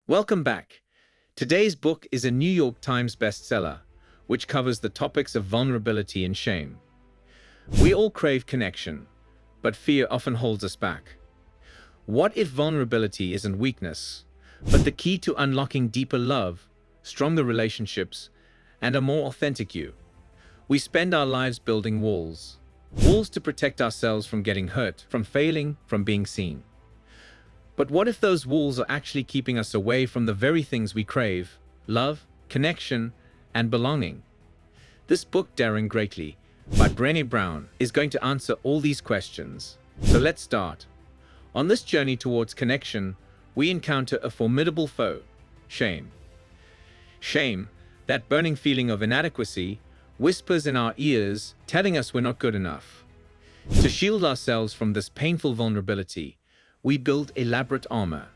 Welcome back. Today's book is a New York Times bestseller, which covers the topics of vulnerability and shame. We all crave connection, but fear often holds us back. What if vulnerability isn't weakness, but the key to unlocking deeper love, stronger relationships, and a more authentic you? We spend our lives building walls. Walls to protect ourselves from getting hurt, from failing, from being seen. But what if those walls are actually keeping us away from the very things we crave: love, connection, and belonging? This book, Daring Greatly, by Brené Brown, is going to answer all these questions. So let's start. On this journey towards connection, we encounter a formidable foe: shame. Shame, that burning feeling of inadequacy, whispers in our ears, telling us we're not good enough. To shield ourselves from this painful vulnerability, we build elaborate armor.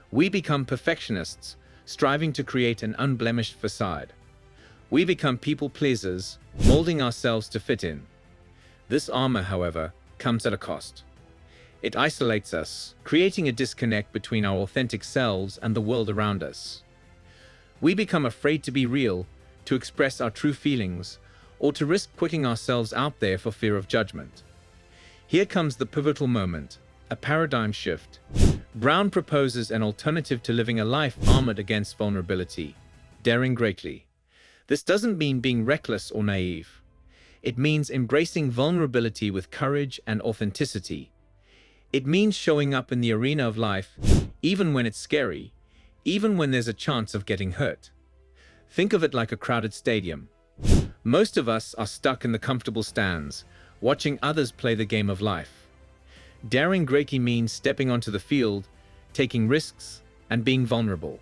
We become perfectionists, striving to create an unblemished facade. We become people pleasers, molding ourselves to fit in. This armor, however, comes at a cost. It isolates us, creating a disconnect between our authentic selves and the world around us. We become afraid to be real, to express our true feelings, or to risk putting ourselves out there for fear of judgment. Here comes the pivotal moment, a paradigm shift. Brown proposes an alternative to living a life armored against vulnerability: daring greatly. This doesn't mean being reckless or naive. It means embracing vulnerability with courage and authenticity. It means showing up in the arena of life, even when it's scary, even when there's a chance of getting hurt. Think of it like a crowded stadium. Most of us are stuck in the comfortable stands, watching others play the game of life. Daring greatly means stepping onto the field, taking risks, and being vulnerable.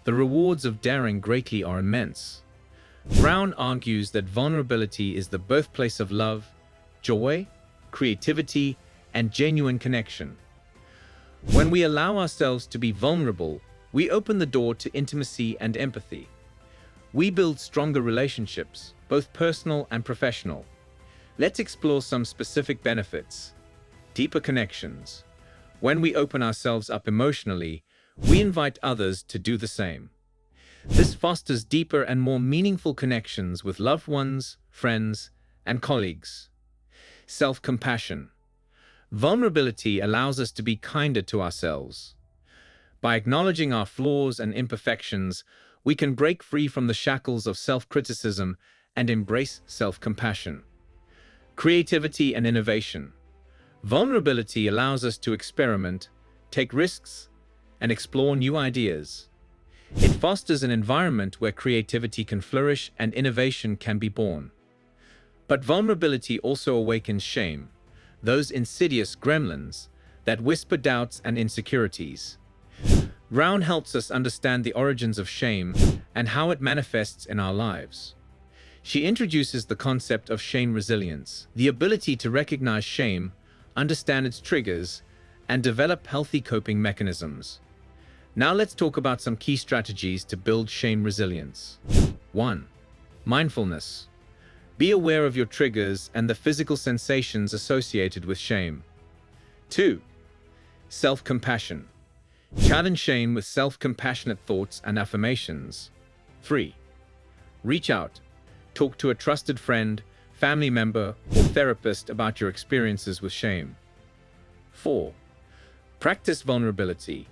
The rewards of daring greatly are immense. Brown argues that vulnerability is the birthplace of love, joy, creativity, and genuine connection. When we allow ourselves to be vulnerable, we open the door to intimacy and empathy. We build stronger relationships, both personal and professional. Let's explore some specific benefits. Deeper connections. When we open ourselves up emotionally, we invite others to do the same. This fosters deeper and more meaningful connections with loved ones, friends, and colleagues. Self-compassion. Vulnerability allows us to be kinder to ourselves. By acknowledging our flaws and imperfections, we can break free from the shackles of self-criticism and embrace self-compassion. Creativity and innovation. Vulnerability allows us to experiment, take risks, and explore new ideas. It fosters an environment where creativity can flourish and innovation can be born. But vulnerability also awakens shame, those insidious gremlins that whisper doubts and insecurities. Brown helps us understand the origins of shame and how it manifests in our lives. She introduces the concept of shame resilience, the ability to recognize shame, understand its triggers, and develop healthy coping mechanisms. Now let's talk about some key strategies to build shame resilience. 1. Mindfulness. Be aware of your triggers and the physical sensations associated with shame. 2. Self-compassion. Challenge shame with self-compassionate thoughts and affirmations. 3. Reach out. Talk to a trusted friend, family member, or therapist about your experiences with shame. 4. Practice vulnerability.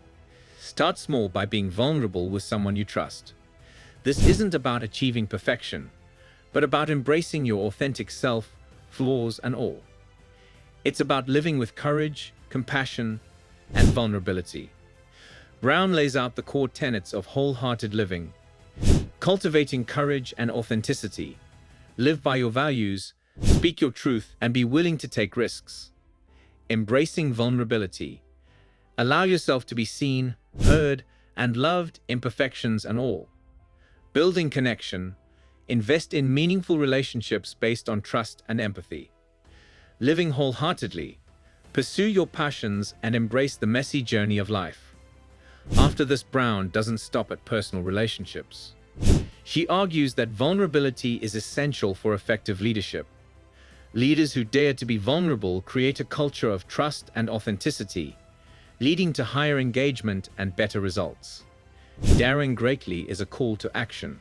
Start small by being vulnerable with someone you trust. This isn't about achieving perfection, but about embracing your authentic self, flaws and all. It's about living with courage, compassion, and vulnerability. Brown lays out the core tenets of wholehearted living: cultivating courage and authenticity. Live by your values, speak your truth, and be willing to take risks. Embracing vulnerability. Allow yourself to be seen, heard, and loved, imperfections and all. Building connection. Invest in meaningful relationships based on trust and empathy. Living wholeheartedly. Pursue your passions and embrace the messy journey of life. After this, Brown doesn't stop at personal relationships. She argues that vulnerability is essential for effective leadership. Leaders who dare to be vulnerable create a culture of trust and authenticity, leading to higher engagement and better results. Daring greatly is a call to action.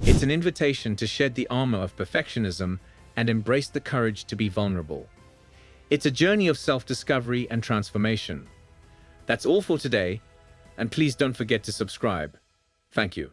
It's an invitation to shed the armor of perfectionism and embrace the courage to be vulnerable. It's a journey of self-discovery and transformation. That's all for today, and please don't forget to subscribe. Thank you.